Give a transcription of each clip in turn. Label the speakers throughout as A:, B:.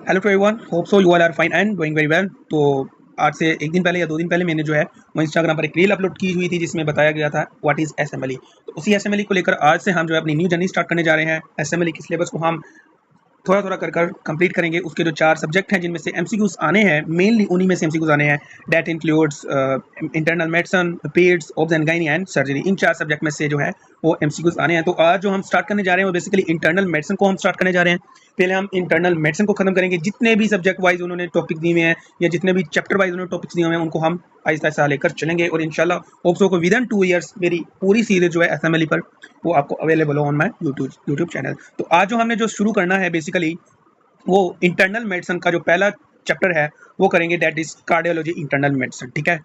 A: Hello to everyone, hope so you all are fine and doing very well. तो आज से एक दिन पहले या 2 दिन पहले मैंने जो है वो इंस्टाग्राम पर एक रील अपलोड की हुई थी जिसमें बताया गया था व्हाट इज़ एसएमएलई। तो उसी एसएमएलई को लेकर आज से हम जो है अपनी न्यू जर्नी स्टार्ट करने जा रहे हैं। एसएमएलई के सिलेबस को हम थोड़ा थोड़ा कर कंप्लीट करेंगे। उसके जो 4 सब्जेक्ट हैं जिनमें से एमसीक्यूज आने हैं, मेनली उन्हीं में से एमसीक्यूज आने हैं। That includes internal medicine, peds, obs and gyne and surgery. इन 4 सब्जेक्ट में से जो है वो एमसीक्यूज आने हैं। तो आज जो हम स्टार्ट करने जा रहे हैं वो बेसिकली इंटरनल मेडिसिन को हम स्टार्ट करने जा रहे हैं। पहले हम इंटरनल मेडिसिन को खत्म करेंगे। जितने भी सब्जेक्ट वाइज उन्होंने टॉपिक दिए हुए हैं या जितने भी चैप्टर वाइज उन्होंने टॉपिक्स दिए हुए हैं उनको हम आहिस्ता आहिस्ता लेकर चलेंगे और इंशाल्लाह होप सो को विद इन 2 ईयर्स मेरी पूरी सीरीज जो है एसएमएलई पर वो आपको अवेलेबल हो ऑन माय यूट्यूब चैनल। तो आज जो हमने जो शुरू करना है बेसिकली वो इंटरनल मेडिसिन का जो पहला चैप्टर है वो करेंगे, that is cardiology internal medicine. ठीक है,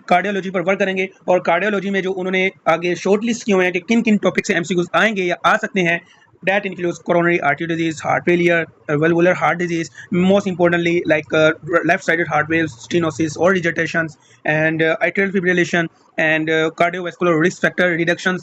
A: कार्डियोलॉजी पर वर्क करेंगे और कार्डियोलॉजी में जो उन्होंने आगे शॉर्ट लिस्ट किए हुए हैं कि किन किन टॉपिक से एमसीक्यूज आएंगे या आ सकते हैं, that includes coronary artery disease, heart failure, valvular heart disease, most importantly like left sided heart valve stenosis और rejection and atrial fibrillation and cardiovascular risk factor reduction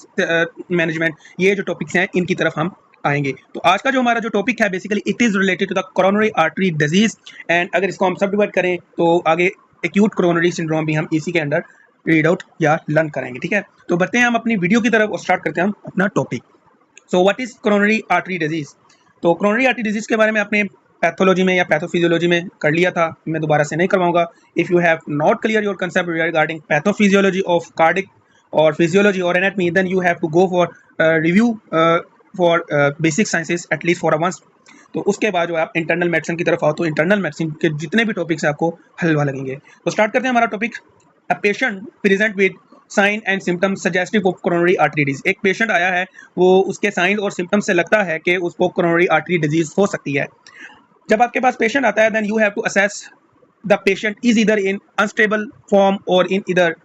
A: management. ये जो टॉपिक्स हैं इनकी तरफ हम आएंगे। तो आज का जो हमारा जो टॉपिक है basically it is related to the coronary artery disease and अगर इसको हम सब डिवाइड करें तो आगे एक्यूट कोरोनरी सिंड्रोम भी हम इसी के अंडर रीड आउट या लर्न करेंगे। ठीक है, तो बढ़ते हैं हम अपनी वीडियो की तरफ और स्टार्ट करते हैं हम अपना topic. So what is coronary artery disease. तो कोरोनरी आर्टरी डिजीज के बारे में आपने पैथोलॉजी में या पैथोफिजियोलॉजी में कर लिया था, मैं दोबारा से नहीं करवाऊंगा। If you have not clear your concept regarding pathophysiology of cardiac और फिजियोलॉजी और anatomy, then you have to go for review for basic sciences at least for a month. तो उसके बाद जो आप इंटरनल मेडिसिन की तरफ आओ तो इंटरनल मेडिसिन के जितने भी टॉपिक्स हैं आपको हलवा लगेंगे। तो स्टार्ट करते हैं हमारा topic. A patient present with sign and symptoms suggestive of coronary artery disease. एक पेशेंट आया है, वो उसके साइन और सिम्टम्स से लगता है कि उसको कोरोनरी आर्टरी डिजीज हो सकती है। जब आपके पास पेशेंट आता है then you have to assess the patient is इधर इन अनस्टेबल फॉर्म और इन इधर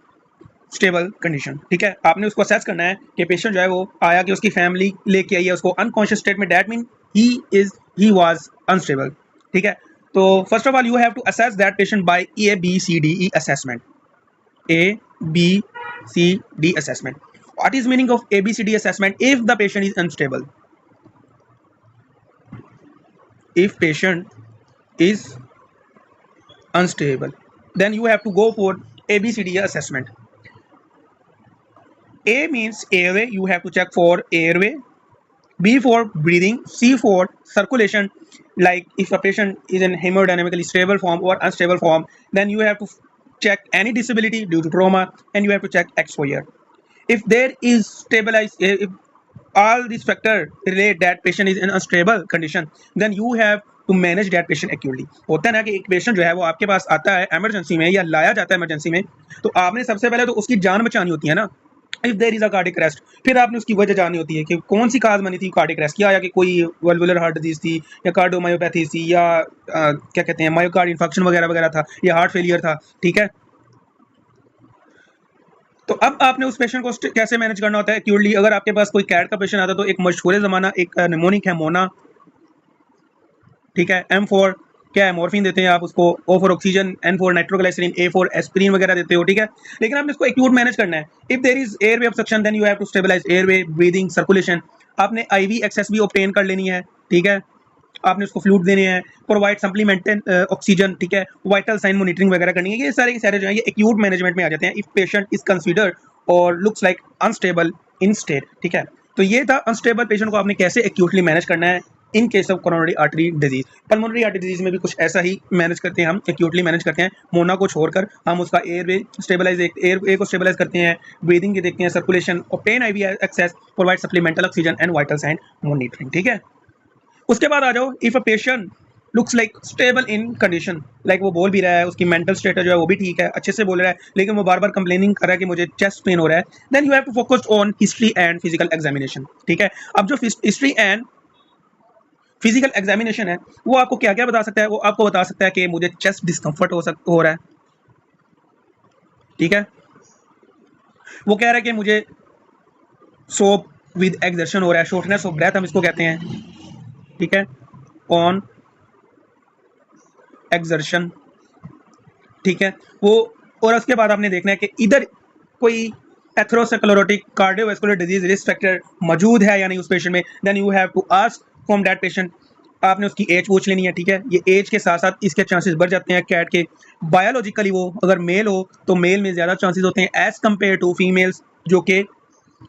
A: स्टेबल कंडीशन। ठीक है, आपने उसको असेस करना है कि पेशेंट जो है वो आया कि उसकी फैमिली लेके आई है उसको अनकॉन्शियस स्टेट में, that mean he was unstable. ठीक है, तो first of all you have to assess that patient by ABCDE assessment. ABCD assessment. What is meaning of ABCD assessment? If the patient is unstable, if patient is unstable, then you have to go for ABCD assessment. A means airway, you have to check for airway. B for breathing. C for circulation, like if a patient is in hemodynamically stable form or unstable form, then you have to check any disability due to trauma and you have to check exposure. If there is stabilized, if all these factors relate that patient is in a stable condition, then you have to manage that patient acutely. होता है ना कि एक patient जो है वो आपके पास आता है इमरजेंसी में या लाया जाता है इमरजेंसी में, तो आपने सबसे पहले तो उसकी जान बचानी होती है ना। If there is a cardiac arrest, फिर आपने उसकी वजह जाननी होती है कि कौन सी काज बनी थी कार्डिक अरेस्ट की, या कि कोई वल्वुलर हार्ट डिजीज थी या कार्डियोमायोपैथी थी या क्या कहते हैं मायोकार्ड इन्फेक्शन वगैरह वगैरह था या हार्ट फेलियर था। ठीक है, तो अब आपने उस पेशेंट को कैसे मैनेज करना होता है एक्यूटली। अगर आपके पास कोई कैट का पेशेंट आता है तो एक मशहूर ज़माना एक निमोनिक है मोना। ठीक है, M4 क्या है, मॉर्फिन देते हैं आप उसको, O for oxygen, N for nitroglycerin, A for aspirin वगैरह देते हो। ठीक है, लेकिन आपने इसको एक्यूट मैनेज करना है। If there is airway obstruction then you have to stabilize airway, breathing, circulation. आपने IV एक्सेस भी ऑब्टेन कर लेनी है। ठीक है, आपने उसको फ्लूइड देने हैं, प्रोवाइड सप्लीमेंटेड ऑक्सीजन। ठीक है, वाइटल साइन मॉनिटरिंग वगैरह करनी है। ये सारे के सारे जो है ये एक्यूट मैनेजमेंट में आ जाते हैं इफ पेशेंट इज कंसीडर्ड और लुक्स लाइक अनस्टेबल इन स्टेट। ठीक है, तो ये था अनस्टेबल पेशेंट को आपने कैसे एक्यूटली मैनेज करना है इन case of coronary artery disease. Pulmonary artery disease में भी कुछ ऐसा ही मैनेज करते हैं, हम एक्यूटली मैनेज करते हैं। मोना को छोड़कर हम उसका एयरवे स्टेबलाइज, एयरवे को स्टेबलाइज करते हैं, ब्रीदिंग की देखते हैं, circulation, obtain IV access, provide supplemental oxygen and vital sign monitoring. ठीक है, उसके बाद आ जाओ if a patient looks like stable in condition, like वो बोल भी रहा है, उसकी मेंटल स्टेटस जो है वो भी ठीक है, अच्छे से बोल रहा है, लेकिन वो बार बार कंप्लेनिंग कर रहा है कि मुझे चेस्ट पेन हो रहा है, then you have to focus on history and physical examination. ठीक है, अब जो हिस्ट्री एंड फिजिकल एग्जामिनेशन है वो आपको क्या क्या बता सकता है, वो आपको बता सकता है कि मुझे चेस्ट डिस्कम्फर्ट हो रहा है। ठीक है, वो कह रहा है कि मुझे सोप विद एक्सर्शन हो रहा है, शॉर्टनेस ऑफ ब्रेथ हम इसको कहते हैं। ठीक है, ऑन एक्सर्शन। ठीक है, वो और उसके बाद आपने देखना है कि इधर कोई atherosclerotic cardiovascular disease risk factor मौजूद है या नहीं उस पेशेंट में, then you have to ask from that patient. आपने उसकी एज पूछ लेनी है, ठीक है। ये एज के साथ साथ इसके चांसेस बढ़ जाते हैं कैट के। बायोलॉजिकली वो अगर मेल हो तो मेल में ज़्यादा चांसेस होते हैं एज कम्पेयर टू फीमेल्स जो कि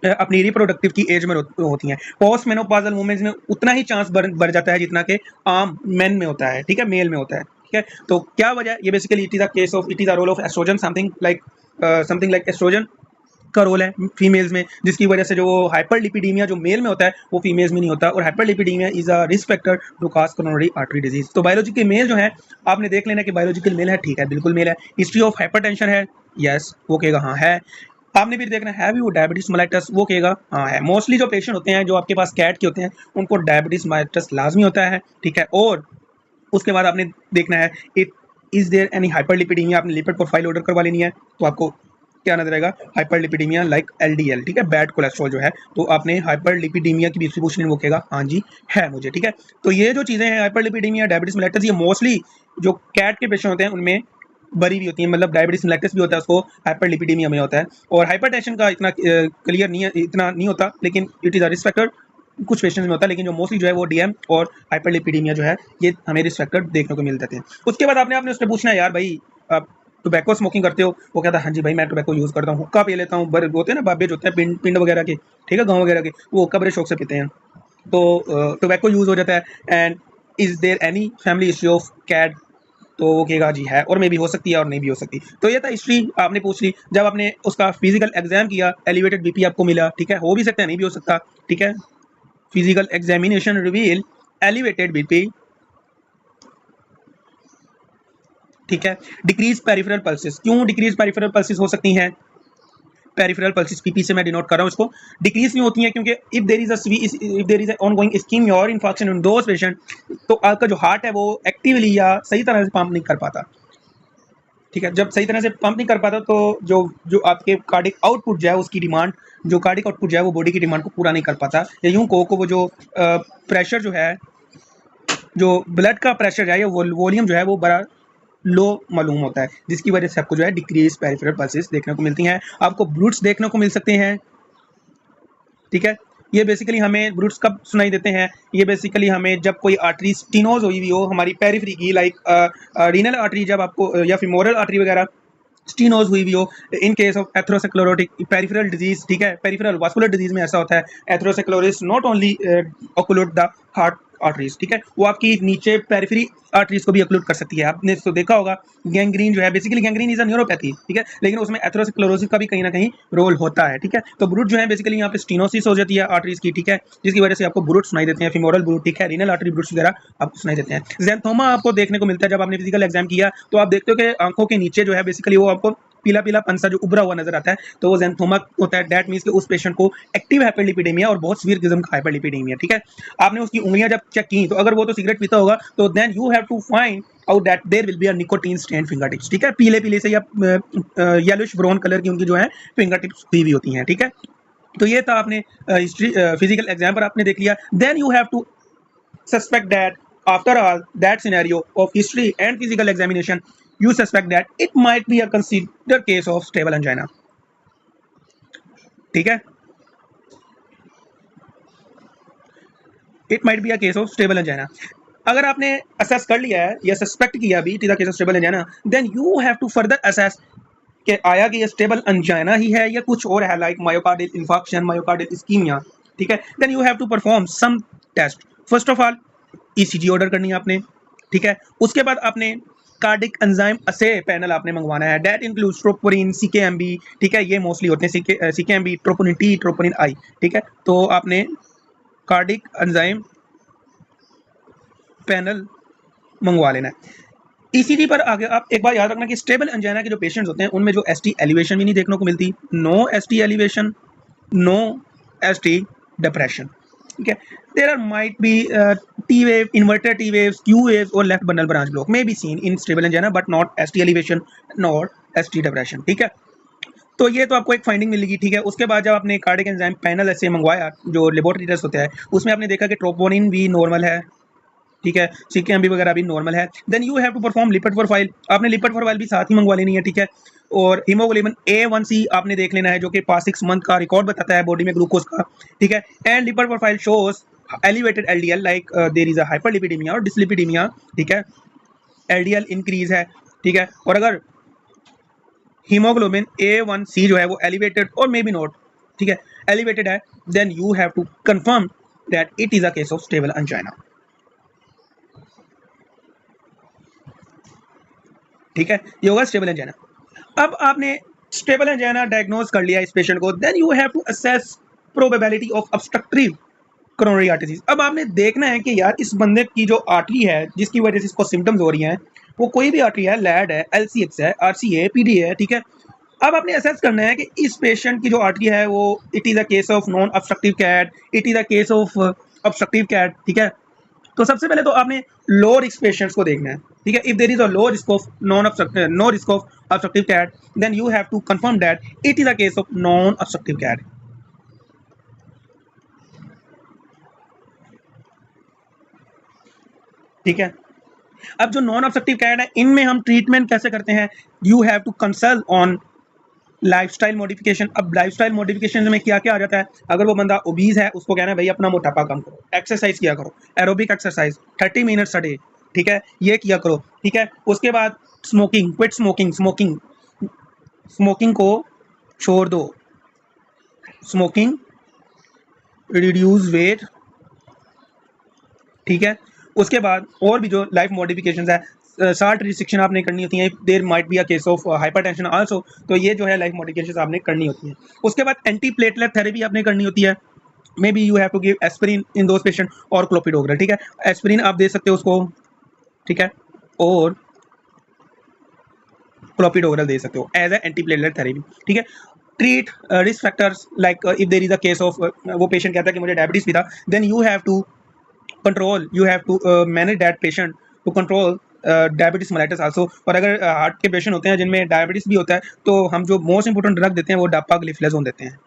A: अपनी रिप्रोडक्टिव की एज में होती हैं। पोस्ट मेनोपॉजल वुमेन्स में उतना ही चांस बढ़ जाता है जितना कि आम मेन में होता है, ठीक है, मेल में होता है, ठीक है। तो क्या वजह, ये basically it is a case of, it is a role of estrogen, something like estrogen का रोल है फीमेल्स में, जिसकी वजह से जो हाइपरलिपिडीमिया जो मेल में होता है वो फीमेल्स में नहीं होता। और hyperlipidemia is a risk factor to cause coronary artery disease. तो बायोलॉजिकल मेल जो है, आपने देख लेना कि बायोलॉजिकल मेल है, ठीक है, बिल्कुल मेल है। हिस्ट्री ऑफ हाइपरटेंशन है, यस, वो कहेगा हाँ है। आपने भी देखना हैव यू डायबिटीज मेलाइटस, वो कहेगा हाँ है। मोस्टली जो पेशेंट होते हैं जो आपके पास कैट के होते हैं उनको डायबिटीज मेलाइटस लाजमी होता है, ठीक है। और उसके बाद आपने देखना है it is there any hyperlipidemia, आपने लिपिड प्रोफाइल ऑर्डर करवा लेनी है। तो आपको क्या नजर आएगा, हाइपरलिपिडीमिया लाइक एलडीएल, ठीक है, बैड कोलेस्ट्रॉल जो है। तो आपने हाइपरलिपिडीमिया की बीसी पूछनी, वो कहेगा हाँ जी है मुझे, ठीक है। तो ये जो चीज़ें हैं हाइपरलिपिडीमिया, डायबिटीज मेलाइटस, ये मोस्टली जो कैट के पेशेंट होते हैं उनमें बड़ी भी होती है, मतलब डायबिटीज मेलाइटस भी होता है, उसको हाइपरलिपिडीमिया में होता है। और हाइपरटेंशन का इतना क्लियर नहीं है, इतना नहीं होता, लेकिन it is a risk factor, कुछ पेशेंट्स में होता है। लेकिन जो मोस्टली जो है वो डीएम और हाइपरलिपिडीमिया जो है ये हमें रिस्क फैक्टर देखने को मिल जाते हैं। उसके बाद आपने उससे पूछना है यार भाई आप टोबैको स्मोकिंग करते हो? वो कहता है हाँ जी भाई मैं टोबैको यूज़ करता हूँ, हुक्का पी लेता हूँ, बड़े होते हैं ना बाबे जो होते हैं पिंड पिंड वगैरह के, ठीक है, गाँव वगैरह के, वो हुक्का बड़े शौक से पीते हैं। तो टोबैको यूज़ हो जाता है। And is there any family history of CAD? तो वो कहेगा जी है, और मे भी हो सकती है और नहीं भी हो सकती। तो ये था हिस्ट्री आपने पूछ ली। जब आपने उसका फिजिकल एग्जाम किया, एलिवेटेड बीपी आपको मिला, ठीक है, हो भी सकता है नहीं भी हो सकता, ठीक है। Physical examination reveal elevated BP, ठीक है। डिक्रीज पेरिफेरल पल्सेस, क्यों डिक्रीज पेरिफेरल पल्सेस हो सकती हैं? पेरिफेरल पल्सेस पीपी से मैं डिनोट कर रहा हूँ इसको। डिक्रीज नहीं होती है क्योंकि if there is ongoing ischemia और इन्फेक्शन इन दोस पेशेंट, तो आपका जो हार्ट है वो एक्टिवली या सही तरह से पंप नहीं कर पाता, ठीक है। जब सही तरह से पंप नहीं कर पाता तो जो जो आपके कार्डिक आउटपुट जो है उसकी डिमांड, जो कार्डिक आउटपुट जो है वो बॉडी की डिमांड को पूरा नहीं कर पाता। या यूं को वो जो प्रेशर जो है, जो ब्लड का प्रेशर है या वॉल्यूम जो है वो बड़ा लो मालूम होता है, जिसकी वजह से आपको जो है डिक्रीज पेरिफेरल पल्सेस देखने को मिलती हैं। आपको ब्रूट्स देखने को मिल सकते हैं, ठीक है। ये बेसिकली हमें ब्रूट्स कब सुनाई देते हैं? ये बेसिकली हमें जब कोई आर्टरी स्टीनोज हुई हो हमारी पेरिफेरी की, लाइक रीनल आर्टरी, जब आपको या फिर मोरल आर्टरी वगैरह स्टीनोज हुई भी हो, in case of atherosclerotic peripheral disease, ठीक है। पेरिफेरल वास्कुलर डिजीज में ऐसा होता है, atherosclerosis not only occlude the heart arteries, ठीक है, वो आपकी नीचे पेरिफेरी आर्टरीज को भी अक्लूड कर सकती है। आपने तो देखा होगा गैंग्रीन जो है, basically gangrene is a neuropathy, ठीक है, लेकिन उसमें एथरोस्क्लेरोसिस का भी कहीं ना कहीं रोल होता है, ठीक है। तो ब्रूट जो है बेसिकली यहाँ पे स्टीनोसिस हो जाती है आर्टरीज की, ठीक है, जिसकी वजह से आपको ब्रूट सुनाई देते हैं, फिमोरल ब्रूट, ठीक है, रीनल आर्टरी ब्रूट्स वगैरह आपको सुनाई देते हैं। ज़ैंथोमा आपको देखने को मिलता है जब आपने फिजिकल एग्जाम किया, तो आप देखते हो कि आंखों के नीचे जो है बेसिकली वो आपको पीला पीला पंसा जो उभरा हुआ नजर आता है, तो वो ज़ैंथोमा होता है। दैट मींस कि उस पेशेंट को एक्टिव हाइपरलिपिडेमिया और बहुत सीवियर किस्म का हाइपरलिपिडेमिया, ठीक है। आपने उसकी उंगलियां जब चेक की तो अगर वो तो सिगरेट पीता होगा तो then you have to find out that there will be a nicotine stain fingertips, ठीक है, पीले पीले से या येलोइश ब्राउन कलर की उनकी जो है फिंगर टिप्स हुई भी होती हैं, ठीक है। तो ये था आपने हिस्ट्री फिजिकल एग्जाम पर आपने देख लिया। Then you have to suspect that after all that scenario of history and physical examination, you suspect that it might be a considered case of stable angina, ठीक है, it might be a case of stable angina. अगर आपने assess कर लिया है या suspect किया अभी it is a case of stable angina, then you have to further assess कि आया कि ये स्टेबल एंजाइना ही है या कुछ और है, like myocardial infarction, myocardial ischemia, ठीक है। Then you have to perform some test. First of all ECG order करनी है आपने, ठीक है। उसके बाद आपने कार्डिक एंजाइम असे पैनल आपने मंगवाना है, दैट इंक्लूड्स ट्रोपोनिन, सीकेएमबी, ठीक है, ये मोस्टली होते हैं सीकेएमबी, ट्रोपोनिन टी, ट्रोपोनिन आई, ठीक है। तो आपने कार्डिक एंजाइम पैनल मंगवा लेना है। ईसीजी पर आगे आप एक बार याद रखना कि स्टेबल एंजाइना के जो पेशेंट्स होते हैं उनमें जो एसटी एलिवेशन भी नहीं देखने को मिलती, no ST elevation, no ST depression, ठीक है। There are might be T wave, inverted T waves, Q waves और left bundle branch block may be seen in stable angina but not ST elevation not ST depression, ठीक है। तो ये तो आपको एक फाइंडिंग मिलेगी, ठीक है। उसके बाद जब आपने कार्डिक एंजाइम पैनल ऐसे मंगवाया जो लेबोरेटरी टेस्ट होता है उसमें आपने देखा कि ट्रोपोनिन भी नॉर्मल है, ठीक है, सीकेएमबी वगैरह भी नॉर्मल है। Then you have to perform lipid profile, आपने लिपिड प्रोफाइल भी साथ ही मंगवा लेनी है, ठीक है। और हीमोग्लोबिन A1C आपने देख लेना है जो कि पास 6 मंथ का रिकॉर्ड बताता है बॉडी में ग्लूकोज का, ठीक है। And lipid profile shows elevated LDL like there is a hyperlipidemia और डिसलिपिडेमिया, ठीक है, एलडीएल इंक्रीज है, ठीक है, और अगर हीमोग्लोबिन A1C जो है वो एलिवेटेड और मे बी नॉट, ठीक है, एलिवेटेड है, then you have to confirm that it is a case of stable angina, ठीक है, ये होगा स्टेबल एंजाइना। अब आपने स्टेबल एंजाइना डायग्नोज कर लिया इस पेशेंट को, then you have to assess probability of obstructive coronary artery disease. अब आपने देखना है कि यार इस बंदे की जो आर्टरी है जिसकी वजह से इसको सिम्टम्स हो रही हैं वो कोई भी आर्टरी है, लैड है, LCX है, RCA, PD है, ठीक है। अब आपने असेस करना है कि इस पेशेंट की जो आर्टरी है वो it is a case of non obstructive CAD, it is a case of obstructive CAD, ठीक है। तो सबसे पहले तो आपने लो रिस्क पेशेंट्स को देखना है, ठीक है। If there is a low risk of no risk of obstructive CAD, then you have to confirm that it is a case of non obstructive CAD, ठीक है। अब जो नॉन ऑब्स्ट्रक्टिव कैट है इनमें हम ट्रीटमेंट कैसे करते हैं, you have to consult on lifestyle modification. अब लाइफस्टाइल मॉडिफिकेशन में क्या क्या आ जाता है, अगर वो बंदा ओबीज है उसको कहना है भाई अपना मोटापा कम करो, एक्सरसाइज किया करो, aerobic exercise 30 minutes a day, ठीक है, ये किया करो, ठीक है। उसके बाद स्मोकिंग, क्विट स्मोकिंग, स्मोकिंग को छोड़ दो, स्मोकिंग रिड्यूस वेट, ठीक है। उसके बाद और भी जो लाइफ मॉडिफिकेशंस है, साल्ट रिस्ट्रिक्शन आपने करनी होती है, there might be a case of hypertension also, तो ये जो है लाइफ मॉडिफिकेशंस आपने करनी होती है। उसके बाद एंटी प्लेटलेट थेरेपी आपने करनी होती है, maybe you have to give aspirin in those patient और क्लोपिडोग्रेल, ठीक है। एस्पिरिन आप दे सकते हो उसको, ठीक है, और क्लोपिडोग्रेल दे सकते हो as a anti platelet therapy, ठीक है। Treat risk factors like if there is a case of वो पेशेंट कहता है कि मुझे डायबिटीज भी था, then you have to control, you have to manage that patient to control diabetes mellitus also. और अगर हार्ट के पेशेंट होते हैं जिनमें डायबिटीज भी होता है तो हम जो मोस्ट इंपोर्टेंट ड्रग देते हैं वो डापाग्लिफ्लोज़ोन देते हैं,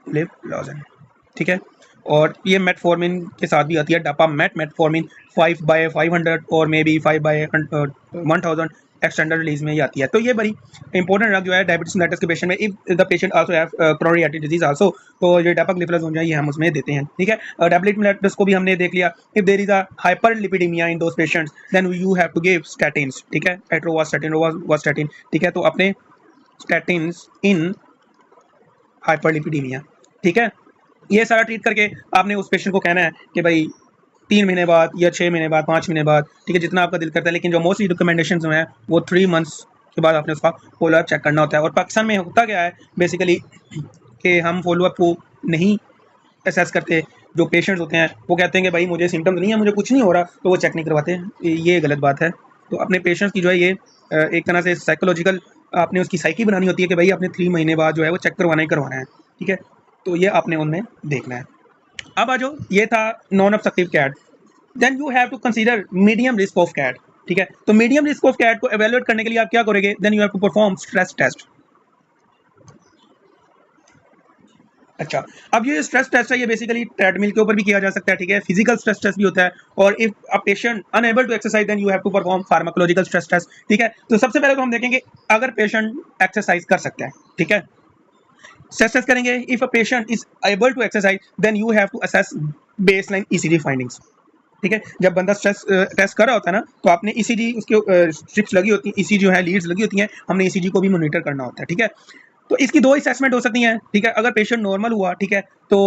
A: ग्लिफ्लोज़ोन, ठीक है। और ये मेटफॉर्मिन के साथ भी आती है, मेटफॉर्मिन 5/500 और मे बी 5/1000 एक्सटेंडेड रिलीज में ही आती है। तो ये बड़ी इंपॉर्टेंट ड्रग जो है डायबिटीज मेलाइटिस के पेशेंट में, if the patient also have coronary artery disease also, तो ये डापाग्लिफ्लोज़ोन जो है ये हम उसमें देते हैं, ठीक है। डायबिटीज मेलाइटिस को भी हमने देख लिया, if there is a hyperlipidemia in those patients then you have to give statins, ठीक है, रोवास्टैटिन, ठीक है। तो अपने स्टैटिन्स इन हाइपरलिपिडेमिया, ठीक है। ये सारा ट्रीट करके आपने उस पेशेंट को कहना है कि भाई 3 महीने बाद या 6 महीने बाद, 5 महीने बाद, ठीक है, जितना आपका दिल करता है, लेकिन जो मोस्टली रिकमेंडेशन जो है वो 3 मंथ्स के बाद आपने उसका फॉलोअप चेक करना होता है। और पाकिस्तान में होता क्या है बेसिकली कि हम फॉलोअप को नहीं असेस करते, जो पेशेंट्स होते हैं वो कहते हैं कि भाई मुझे सिम्टम्स नहीं है, मुझे कुछ नहीं हो रहा, तो वो चेक नहीं करवाते, ये गलत बात है। तो अपने पेशेंट्स की जो है ये एक तरह से साइकोलॉजिकल आपने उसकी साइकी बनानी होती है कि भाई आपने 3 महीने बाद जो है वो चेक करवाना ही करवाना है, ठीक है। तो ये आपने उनमें देखना है। अब आ जाओ, ये था non obstructive CAD, then you have to consider medium risk of CAD, ठीक है। तो मीडियम रिस्क ऑफ कैट को एवेलुएट करने के लिए आप क्या करोगे, then you have to perform stress test. अच्छा, अब ये स्ट्रेस टेस्ट है ये बेसिकली ट्रेडमिल के ऊपर भी किया जा सकता है, ठीक है, फिजिकल स्ट्रेस टेस्ट भी होता है, और if a patient unable to exercise then you have to perform pharmacological stress test, ठीक है। तो सबसे पहले तो हम देखेंगे अगर पेशेंट एक्सरसाइज कर सकता है, ठीक है, स्ट्रेस टेस्ट करेंगे। If a patient is able to exercise then you have to assess baseline ECG findings, ठीक है। जब बंदा स्ट्रेस टेस्ट कर रहा होता है ना तो आपने ईसीजी उसके स्ट्रिप्स लगी होती हैं, ईसीजी जो है लीड्स लगी होती हैं, हमने ईसीजी को भी मॉनिटर करना होता है, ठीक है। तो इसकी 2 असेसमेंट हो सकती हैं, ठीक है। अगर पेशेंट नॉर्मल हुआ, ठीक है, तो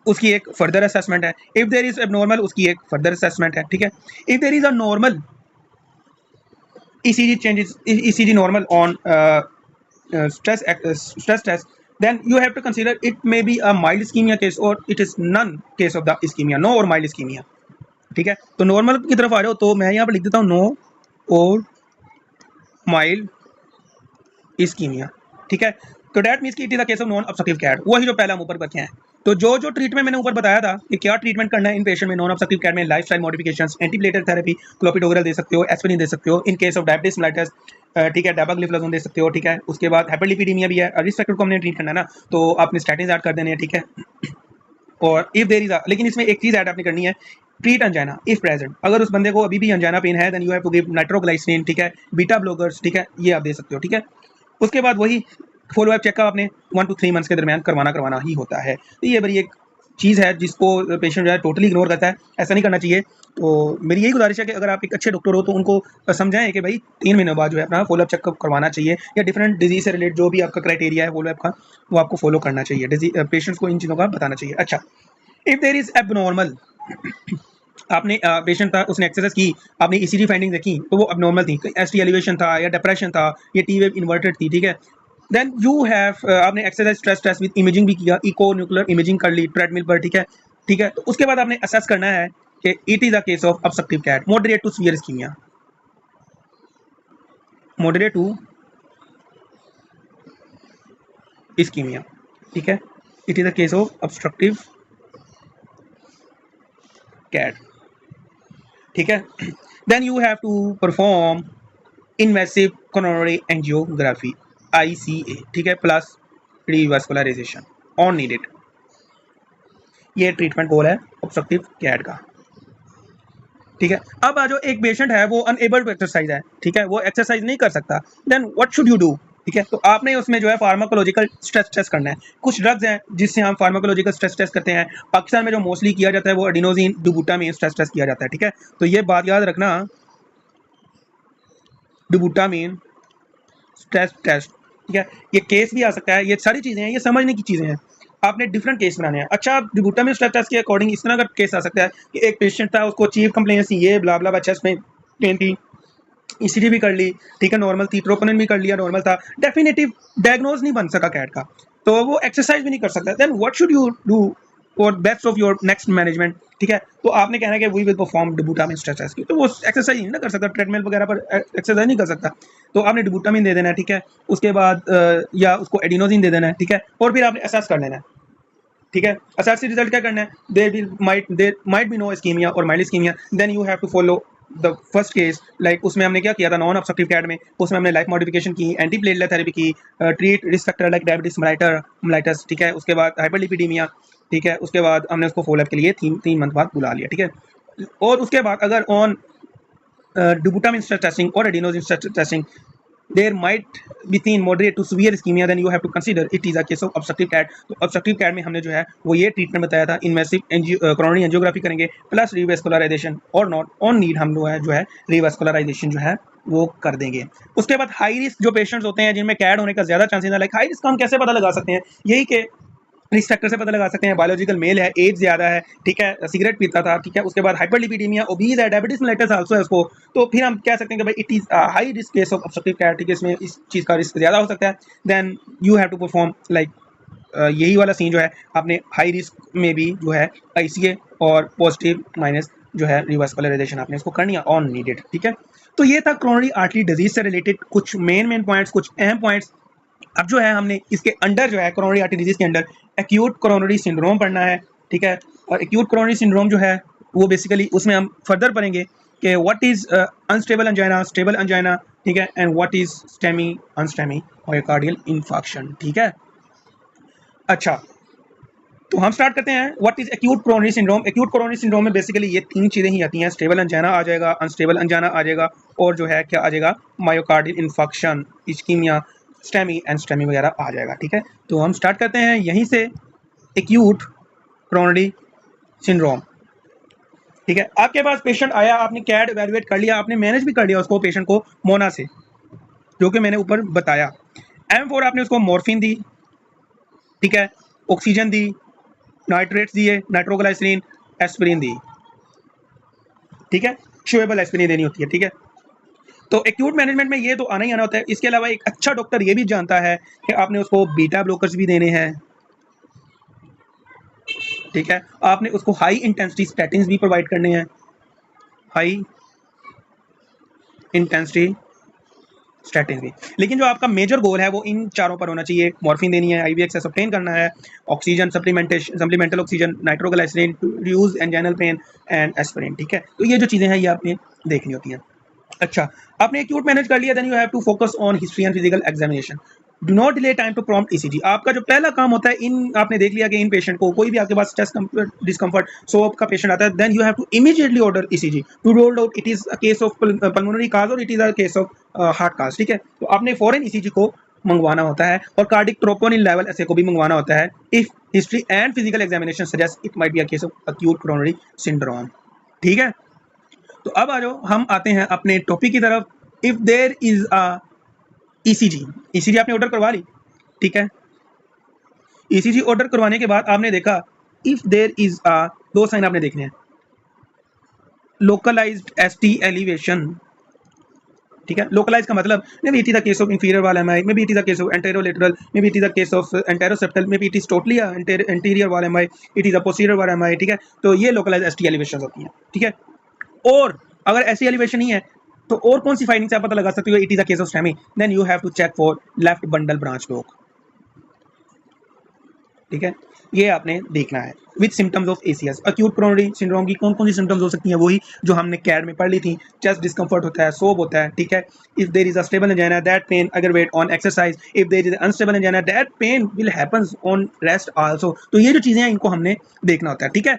A: उसकी एक फर्दर असेसमेंट है, इफ देयर इज एबनॉर्मल उसकी एक फर्दर असेसमेंट है, ठीक है। If there is a normal ECG changes, ECG normal on stress test, then you have to consider it may be a mild ischemia case or it is none case of the ischemia, no or mild ischemia, ठीक है। तो normal की तरफ आ रहे हो तो मैं यहाँ पर लिख देता हूँ नो और माइल्ड इस्कीमिया, ठीक है। तो डेट मीन्स कि it is a case of non obstructive CAD, वही जो पहला हम ऊपर बचे हैं। तो जो जो ट्रीटमेंट मैंने ऊपर बताया था कि क्या ट्रीटमेंट करना है इन पेशेंट में नॉन ऑब्स्ट्रक्टिव कैट में, lifestyle modifications, antiplatelet therapy, clopidogrel दे सकते हो, एस्पिरिन दे सकते हो in case of diabetes mellitus, ठीक है, डापाग्लिफ्लोज़ोन दे सकते हो, ठीक है। उसके बाद हाइपरलिपिडेमिया भी है, रिस्क फैक्टर को हमने ट्रीट करना है ना, तो आपने स्टैटिन्स ऐड कर देने हैं, ठीक है। और इफ देयर इज लेकिन इसमें एक चीज़ ऐड आपने करनी है, ट्रीट अंजाना इफ प्रेजेंट। अगर उस बंदे को अभी भी अंजाना पेन है then you have to give nitroglycerin, ठीक है, बीटा ब्लॉकर्स, ठीक है, ये आप दे सकते हो, ठीक है। उसके बाद वही फॉलोअप चेकअप आपने 1 to 3 मंथ्स के दरमियान करवाना ही होता है। तो ये बड़ी एक चीज़ है जिसको पेशेंट जो है टोटली इग्नोर करता है, ऐसा नहीं करना चाहिए। तो मेरी यही गुजारिश है कि अगर आप एक अच्छे डॉक्टर हो तो उनको समझाएं कि भाई 3 महीने बाद जो है अपना फॉलोअप चेकअप करवाना चाहिए, या डिफरेंट डिजीज से रिलेटेड जो भी आपका क्राइटेरिया है फॉलोअप का वो आपको फॉलो करना चाहिए, पेशेंट्स को इन चीज़ों का बताना चाहिए। अच्छा, इफ देयर इज एबनॉर्मल, आपने पेशेंट था, उसने एक्सरसाइज की, आपने ईसीजी फाइंडिंग देखी तो वो अबनॉर्मल थी, एसटी एलिवेशन था या डिप्रेशन था, ये टी वेव इन्वर्टेड थी, ठीक है। देन यू हैव आपने exercise stress test with imaging भी किया, इको न्यूक्लियर इमेजिंग कर ली ट्रेडमिल पर, ठीक है, ठीक है। तो उसके बाद आपने असेस करना है कि it is a case of obstructive CAD, moderate to severe ischemia, moderate to ischemia, ठीक है, it is a case of obstructive CAD, ठीक है। Then you have to perform invasive coronary angiography ICA, ठीक है, plus revascularization on needed. ये treatment goal है obstructive cat का, ठीक है। अब आ जो एक पेशेंट है वो अनएबल टू एक्सरसाइज है, ठीक है, वो एक्सरसाइज नहीं कर सकता, then what should you do, ठीक है। तो आपने उसमें जो है फार्माकोलॉजिकल स्ट्रेस टेस्ट करना है। कुछ ड्रग्स हैं जिससे हम फार्माकोलॉजिकल स्ट्रेस टेस्ट करते हैं। पाकिस्तान में जो मोस्टली किया जाता है वो एडिनोजिन डुबुटामीन स्ट्रेस टेस्ट किया जाता है, ठीक है। तो ये बात याद रखना, डुबुटामीन स्ट्रेस टेस्ट, ठीक है। ये केस भी आ सकता है, ये सारी चीज़ें हैं, ये समझने की चीज़ें हैं, आपने डिफरेंट केस बनाने हैं। अच्छा, डिबूटामिन स्ट्रेस टेस्ट के अकॉर्डिंग इस तरह का केस आ सकता है कि एक पेशेंट था, उसको चीफ कंप्लेंट थी ये ब्ला ब्ला, चेस्ट में पेन थी, ईसीजी भी कर ली, ठीक है, नॉर्मल थी, ट्रोपोनिन भी कर लिया, नॉर्मल था, डेफिनेटिव डायग्नोज नहीं बन सका कैट का, तो वो एक्सरसाइज भी नहीं कर सकता। Then what should you do for best of your next management, ठीक है। तो आपने कहना है कि we will perform dobutamine stress test की, तो वो एक्सरसाइज नहीं ना कर सकता, ट्रेडमिल वगैरह पर एक्सरसाइज नहीं कर सकता, तो आपने डिबूटामिन दे देना है, ठीक है। उसके बाद या उसको एडिनोजिन दे देना है, ठीक है, और फिर आपने असेस कर लेना है, ठीक है। असेस से रिजल्ट क्या करना है, there might be no ischaemia और mild ischaemia, then you have to follow the first case. Like उसमें हमने क्या किया था, नॉन ऑब्स्ट्रक्टिव कैट में, उसमें हमने लाइफ मॉडिफिकेशन की, एंटी प्लेटलेट थेरेपी की, treat risk factor like diabetes mellitus, ठीक है। उसके बाद हाइपरलिपिडीमिया, ठीक है। उसके बाद हमने उसको फॉलोअप के लिए 3 मंथ बाद बुला लिया, ठीक है। और उसके बाद अगर ऑन डुबुटामिन स्ट्रेस टेस्टिंग और adenosine stress testing there might be seen moderate to severe ischemia, then you have to consider it is a case of obstructive cat। तो obstructive cat में हमने जो है वो ये ट्रीटमेंट बताया था, इन्वेसिव कोरोनरी एंजियोग्राफी करेंगे प्लस रिवास्कुलराइजेशन, और नॉट ऑन नीड हम जो है रिवास्कुलराइजेशन जो है वो कर देंगे। उसके बाद हाई रिस्क जो पेशेंट्स होते हैं जिनमें कैड होने का ज्यादा चांसेस है, लाइक हाई रिस्क हम कैसे पता लगा सकते हैं, यही कि रिस्क फैक्टर से पता लगा सकते हैं, बायोलॉजिकल मेल है, एज ज्यादा है, ठीक है, सिगरेट पीता था, ठीक है। उसके बाद हाइपरलिपिडीमिया, ओबीज है, डायबिटीज मेलाइटस आल्सो है उसको, तो फिर हम कह सकते हैं कि भाई it is high risk case of obstructive CAD, ठीक है, इसमें इस चीज़ का रिस्क ज्यादा हो सकता है। Then you have to perform like यही वाला सीन जो है आपने हाई रिस्क में भी जो है ICA और पॉजिटिव माइनस जो है रिवास्कुलराइजेशन आपने इसको करनी है ऑन नीडेड, ठीक है। तो ये था कोरोनरी आर्टरी डिजीज से रिलेटेड कुछ मेन पॉइंट्स, कुछ अहम पॉइंट्स। अब जो है हमने इसके अंडर जो है कोरोनरी आर्टरी डिजीज के अंडर एक्यूट कोरोनरी सिंड्रोम पढ़ना है, ठीक है। और एक्यूट कोरोनरी सिंड्रोम जो है वो बेसिकली उसमें हम फर्दर पढ़ेंगे कि what is unstable angina, stable angina, ठीक है, and what is STEMI NSTEMI myocardial infarction, ठीक है। अच्छा, तो हम स्टार्ट करते हैं what is acute coronary syndrome. Acute coronary syndrome में बेसिकली ये 3 चीज़ें ही आती हैं, स्टेबल अंजाइना आ जाएगा, अनस्टेबल अंजाइना आ जाएगा, और जो है क्या आ जाएगा, myocardial infarction, ischemia, STEMI and STEMI वगैरह आ जाएगा, ठीक है। तो हम स्टार्ट करते हैं यहीं से, एक्यूट कोरोनरी सिंड्रोम, ठीक है। आपके पास पेशेंट आया, आपने कैड एवेलुएट कर लिया, आपने मैनेज भी कर लिया उसको, पेशेंट को मोना से, जो कि मैंने ऊपर बताया। M4 आपने उसको मॉर्फिन दी, ठीक है, ऑक्सीजन दी, नाइट्रेट्स दिए, नाइट्रोग्लाइसरीन, एस्पिरिन दी, ठीक है, चुएबल एस्पिरिन देनी होती है, ठीक है। तो एक्यूट मैनेजमेंट में ये तो आना ही आना होता है। इसके अलावा एक अच्छा डॉक्टर ये भी जानता है कि आपने उसको बीटा ब्लॉकर्स भी देने हैं, ठीक है, आपने उसको हाई इंटेंसिटी स्टैटिन्स भी प्रोवाइड करने हैं, हाई इंटेंसिटी स्टैटिन भी। लेकिन जो आपका मेजर गोल है वो इन चारों पर होना चाहिए, मॉर्फिन देनी है, IVX ऑब्टेन करना है, oxygen supplemental oxygen, nitroglycerin to reduce anginal pain and aspirin, ठीक है। तो ये जो चीज़ें हैं ये आपने देखनी होती हैं। अच्छा, आपने एक्यूट मैनेज कर लिया, then you have to focus on history and physical examination. Do not delay time to prompt ECG। आपका जो पहला काम होता है, इन आपने देख लिया कि इन पेशेंट को कोई भी आपके पास चेस्ट डिस्कम्फर्ट सोप का पेशेंट आता है, then you have to immediately order ECG to rule out it is a case of pulmonary cause और it is a case of heart cause, ठीक है। तो आपने फॉरन ECG को मंगवाना होता है और कार्डिक ट्रोपोनिन लेवल ऐसे को भी मंगवाना होता है if history and physical examination suggest it might be a case of acute coronary syndrome. ठीक है, तो अब आ जाओ हम आते हैं अपने टॉपिक की तरफ। If there is a ECG, ECG आपने ऑर्डर करवा ली, ठीक है। ईसीजी ऑर्डर करवाने के बाद आपने देखा इफ देयर इज अ, दो साइन आपने देखने हैं, लोकलाइज्ड एसटी एलिवेशन, ठीक है। लोकलाइज का मतलब maybe it is the case of inferior wall MI, maybe it is the case of anterolateral, maybe it is the case of anteroseptal, maybe it is totally anterior wall MI, it is a posterior wall MI, ठीक है। तो ये localise ST elevation होती हैं, ठीक है। और अगर ऐसी एलिवेशन नहीं है तो और कौन सी फाइंडिंग से आप पता लगा सकते हो it is a case of STEMI, then you have to check for left bundle branch block, ठीक है। ये आपने देखना है with symptoms of ACS. Acute coronary syndrome की कौन कौन सी सिम्टम्स हो सकती हैं, वही जो हमने कैड में पढ़ ली थी। चेस्ट डिस्कम्फर्ट होता है, सोब होता है, ठीक है। If there is a stable angina that pain aggravate on exercise, if there is unstable angina that pain will happens on rest also. तो ये जो चीजें हैं इनको हमने देखना होता है, ठीक है।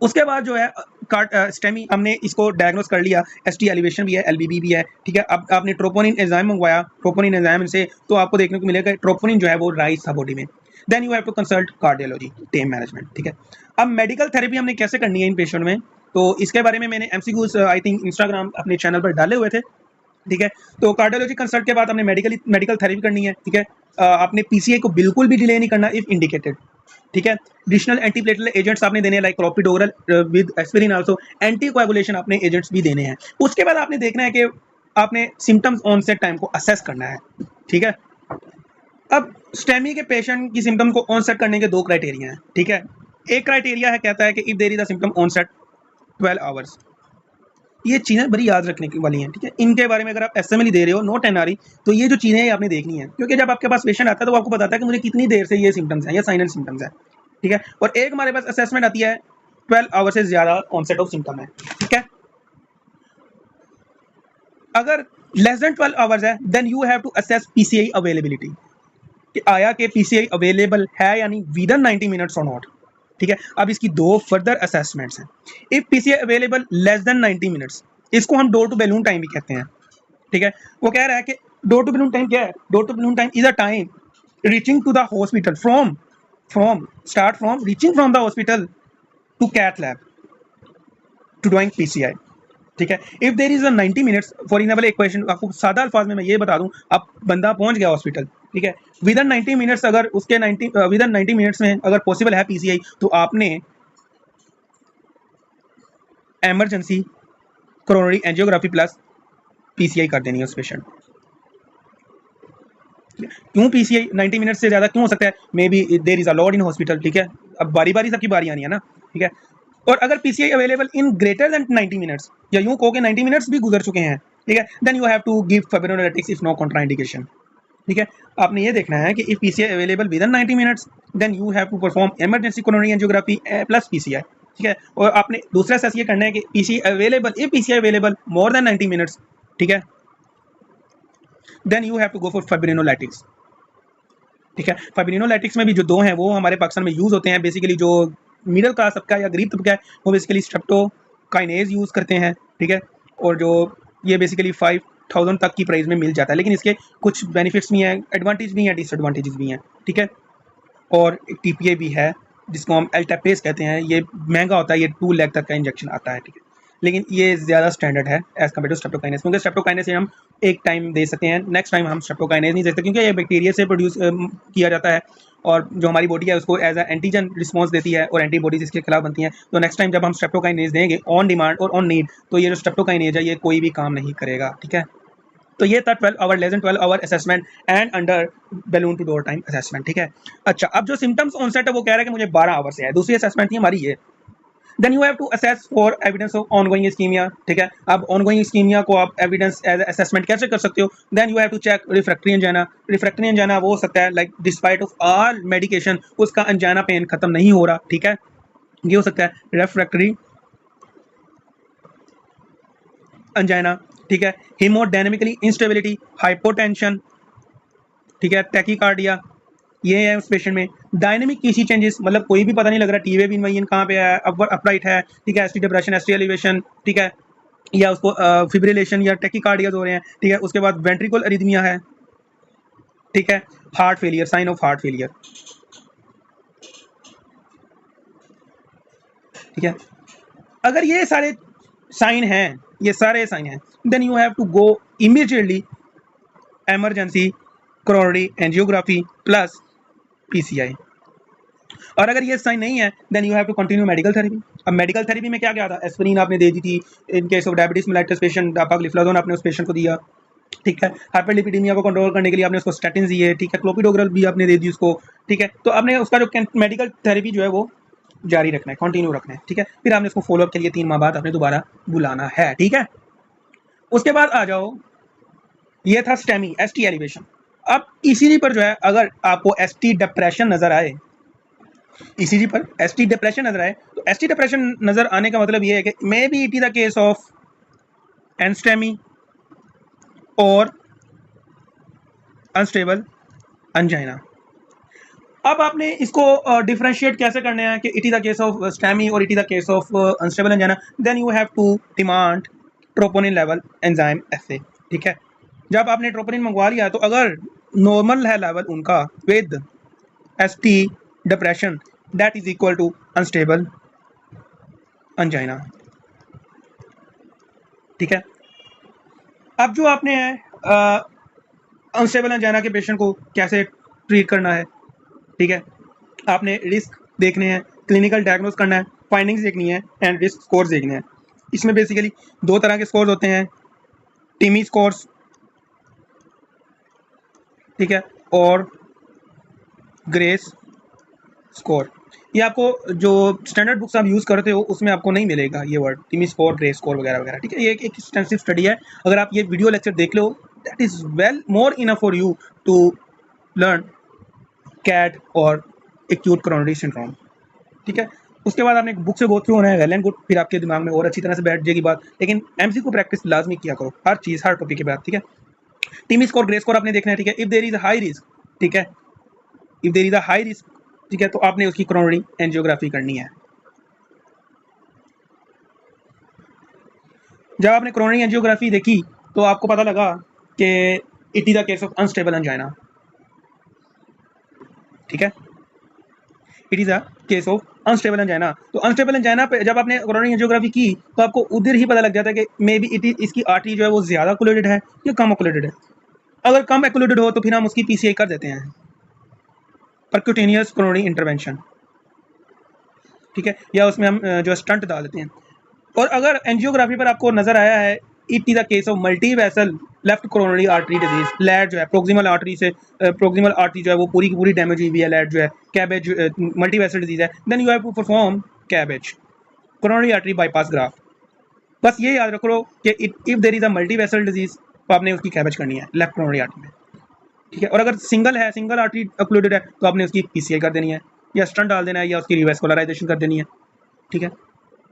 A: उसके बाद जो है स्टेमी हमने इसको डायग्नोस कर लिया, एसटी एलिवेशन भी है, एलबीबी भी है, ठीक है। अब आपने ट्रोपोनिन एंजाइम मंगवाया, ट्रोपोनिन एंजाइम से तो आपको देखने को मिलेगा ट्रोपोनिन जो है वो राइज था बॉडी में। Then you have to consult cardiology team management, ठीक है। अब मेडिकल थेरेपी हमने कैसे करनी है इन पेशेंट में, तो इसके बारे में मैंने एमसीक्यूज आई थिंक इंस्टाग्राम अपने चैनल पर डाले हुए थे, ठीक है। तो कार्डियोलॉजी कंसल्ट के बाद हमने मेडिकल थेरेपी करनी है, ठीक है। आपने पीसीआई को बिल्कुल भी डिले नहीं करना इफ इंडिकेटेड, ठीक है। एडिशनल एंटीप्लेटलेट एजेंट्स आपने देने हैं like क्लोपिडोग्रल with aspirin, also anti coagulation आपने एजेंट्स भी देने हैं। उसके बाद आपने देखना है कि आपने सिम्टम्स ऑनसेट टाइम को असेस करना है, ठीक है। अब स्टेमी के पेशेंट की सिम्टम को ऑनसेट करने के दो क्राइटेरिया हैं, ठीक है। एक क्राइटेरिया है कहता है कि if there is a symptom onset 12 hours. ये चीज़ें बड़ी याद रखने की वाली हैं, ठीक है। इनके बारे में अगर आप एसएमएल दे रहे हो, नोट एनआरई, तो ये जो चीज़ें आपने देखनी है, क्योंकि जब आपके पास पेशेंट आता है तो आपको बताता है कि मुझे कितनी देर से ये सिम्टम्स हैं या साइन एंड सिम्टम्स हैं, ठीक है। और एक हमारे पास असेसमेंट आती है 12 आवर्स से ज़्यादा ऑनसेट ऑफ सिम्टम है, ठीक है। अगर लेस देन 12 आवर्स है then you have to assess PCI availability, कि आया कि पीसीआई अवेलेबल है यानी विद इन 90 मिनट्स और नॉट, ठीक है। अब इसकी दो फर्दर असेसमेंट्स हैं। If PCI available less than 90 minutes, इसको हम डोर टू बैलून टाइम भी कहते हैं, ठीक है। वो कह रहा है कि डोर टू बैलून टाइम क्या है, door to balloon time is a time reaching to the hospital from start from reaching from the hospital to cath lab to doing PCI, ठीक है। If there is a 90 minutes, for example एक question आपको सादा अल्फाज में मैं ये बता दूं, अब बंदा पहुंच गया हॉस्पिटल, ठीक है। विद इन 90 मिनट्स अगर उसके 90 विद इन 90 मिनट्स में अगर पॉसिबल है पीसीआई, तो आपने emergency coronary angiography plus PCI कर देनी है उस पेशेंट। क्यों पीसीआई 90 मिनट से ज़्यादा क्यों हो सकता है, maybe there is a load in hospital, ठीक है। अब बारी बारी सबकी बारी आनी है ना, ठीक है। और अगर PCI available in greater than 90 minutes, या यूं कहो कि 90 मिनट्स भी गुजर चुके हैं, ठीक है, then you have to give fibrinolytics if no contraindication, ठीक है। आपने ये देखना है कि if PCI available within 90 minutes then you have to perform emergency coronary angiography plus PCI, ठीक है। और आपने दूसरा सेस ये करना है कि PCI available, if PCI available more than 90 minutes, ठीक है, then you have to go for fibrinolytics, ठीक है। फाइब्रिनोलाइटिक्स में भी जो दो हैं वो हमारे पाकिस्तान में यूज़ होते हैं। बेसिकली जो मिडिल क्लास तबका या गरीब तबका है वो बेसिकली स्ट्रेप्टोकाइनेज यूज़ करते हैं, ठीक है। और जो ये बेसिकली 5000 तक की प्राइस में मिल जाता है, लेकिन इसके कुछ बेनिफिट्स भी हैं, एडवांटेज भी हैं, डिसएडवांटेजेस भी हैं, ठीक है। और टीपीए भी है जिसको हम एल्टापेस कहते हैं, ये महंगा होता है, ये 2 लाख तक का इंजेक्शन आता है, ठीक है। लेकिन ये ज़्यादा स्टैंडर्ड है एज कम्पेयर टू स्ट्रेप्टोकाइनेस, क्योंकि स्ट्रेप्टोकाइनेस से हम एक टाइम दे सकते हैं, नेक्स्ट टाइम हम स्ट्रेप्टोकाइनेस नहीं दे सकते, क्योंकि ये बैक्टीरिया से प्रोड्यूस किया जाता है और जो हमारी बॉडी है उसको एज अ एंटीजन रिस्पॉन्स देती है और एंटीबॉडीज इसके खिलाफ बनती हैं। तो नेक्स्ट टाइम जब हम स्ट्रेप्टोकाइनेस देंगे ऑन डिमांड और ऑन नीड, तो ये जो स्ट्रेप्टोकाइनेज है ये कोई भी काम नहीं करेगा, ठीक है। तो ये था 12 hour, less than 12 hour assessment and under balloon to door time assessment, ठीक है। अच्छा, अब जो सिम्टम्स ऑनसेट है वो कह रहा है कि मुझे 12 आवर से है, दूसरी असेसमेंट थी हमारी ये। Then you have to assess for evidence of ongoing ischemia, ठीक है। अब ऑनगोइंग इस्कीमिया को आप एविडेंस एज असेसमेंट कैसे कर सकते हो, then you have to check refractory angina. Refractory angina वो हो सकता है like despite of all medication उसका एंजाइना पेन खत्म नहीं हो रहा, ठीक है, ये हो सकता है रिफ्रैक्टरी एंजाइना, ठीक है। हीमोडायनेमिकली इंस्टेबिलिटी, हाइपोटेंशन, ठीक है, टैकीकार्डिया, ये है उस पेशेंट में। डायनेमिक कीसी चेंजेस, मतलब कोई भी पता नहीं लग रहा टीवे भी वही कहाँ पे है, अपराइट है, ठीक है, एसटी डिप्रेशन, एसटी एलिवेशन, ठीक है, या उसको फिब्रिलेशन या टैकीकार्डियाज हो रहे हैं, ठीक है। उसके बाद वेंट्रिकल अरिथमिया है, ठीक है, heart failure, sign of heart failure, ठीक है। अगर ये सारे साइन हैं, ये सारे साइन हैं, then you have to go immediately emergency coronary angiography plus PCI. और अगर ये साइन नहीं है then you have to continue medical therapy. अब मेडिकल थेरेपी में क्या क्या था, एस्पिरिन आपने दे दी थी in case of diabetes mellitus patient, dapagliflozin आपने उस पेशेंट को दिया, ठीक है। हाइपरलिपिडीमिया को कंट्रोल करने के लिए आपने उसको स्टैटिन दिए, ठीक है। क्लोपिडोग्रल भी आपने दे दी उसको, ठीक है। तो आपने उसका जो मेडिकल थेरेपी जो है वो जारी रखना है, कंटिन्यू रखना है, ठीक है। फिर आपने उसको फॉलोअप के लिए 3 माह बाद आपने दोबारा बुलाना है, ठीक है। उसके बाद आ जाओ, ये था स्टेमी एसटी एलिवेशन। अब ईसीजी पर जो है अगर आपको एसटी डिप्रेशन नजर आए, ईसीजी पर एसटी डिप्रेशन नजर आए, तो एसटी डिप्रेशन नजर आने का मतलब ये है कि maybe it is the case of NSTEMI और अनस्टेबल अंजाइना। अब आपने इसको डिफरेंशिएट कैसे करना है कि it is the case of STEMI और it is the case of unstable angina, then you have to demand troponin level enzyme assay, ठीक है। जब आपने ट्रोपोनिन मंगवा लिया तो अगर नॉर्मल है लेवल उनका with ST depression that is equal to unstable angina, ठीक है। अब जो आपने है अनस्टेबल अंजाइना के पेशेंट को कैसे ट्रीट करना है, ठीक है। आपने रिस्क देखने हैं, क्लिनिकल डायग्नोस करना है, फाइंडिंग्स देखनी है एंड रिस्क स्कोर्स देखने हैं। इसमें बेसिकली 2 तरह के स्कोर्स होते हैं, टीमी स्कोर्स, ठीक है, और ग्रेस स्कोर। ये आपको जो स्टैंडर्ड बुक्स आप यूज़ करते हो उसमें आपको नहीं मिलेगा ये वर्ड, टीमी स्कोर, ग्रे स्कोर वगैरह वगैरह, ठीक है। ये एक एक्सटेंसिव स्टडी है, अगर आप ये वीडियो लेक्चर देख लो that is well more enough for you to learn CAD और एक्यूट कोरोनरी सिंड्रोम, ठीक है। उसके बाद आपने बुक से गो थ्रू होना है, वेल एंड गुड, फिर आपके दिमाग में और अच्छी तरह से बैठ जाएगी बात। लेकिन एमसी को प्रैक्टिस लाजमी किया करो, हर चीज़ हर टॉपिक के बाद, ठीक है। टीमी स्कोर, ग्रे स्कोर आपने देखना है, ठीक है। If there is a high risk, ठीक है, if there is a high risk, ठीक है, तो आपने उसकी कोरोनरी एंजियोग्राफी करनी है। जब आपने कोरोनरी एंजियोग्राफी देखी तो आपको पता लगा कि it is the case of unstable angina, ठीक है। It is a case of unstable angina. तो अनस्टेबल अंजाइना पे जब आपने कोरोनरी एंजियोग्राफी की तो आपको उधर ही पता लग जाता है कि मे बी इट इज इसकी आर्टरी जो है वो ज़्यादा ओक्लूडेड है या कम ओक्लूडेड है। अगर कम ओक्लूडेड हो तो फिर हम उसकी पीसीआई कर देते हैं, परक्यूटेनियस कोरोनरी इंटरवेंशन, ठीक है, या उसमें हम जो स्टंट डाल देते हैं। और अगर एंजियोग्राफी पर आपको नजर आया है it is the case of multi vessel left coronary artery disease, लैट जो है प्रोक्सिमल आर्टरी से प्रोक्सिमल आर्टरी जो है वो पूरी की पूरी डैमेज हुई हुई है, लैट जो है कैबेज मल्टी वेसल डिजीज है, then you have to perform CABG coronary artery bypass graft. बस ये याद रखो कि if there is a multi vessel disease तो आपने उसकी कैबेज करनी है लेफ्ट कोरोनरी आर्टरी में, ठीक है। और अगर सिंगल है, सिंगल आर्टरी ओक्लूडेड है तो आपने उसकी पीसीआई कर देनी है या स्टंट डाल देना है या उसकी रिवास्कुलराइजेशन कर देनी है, ठीक है।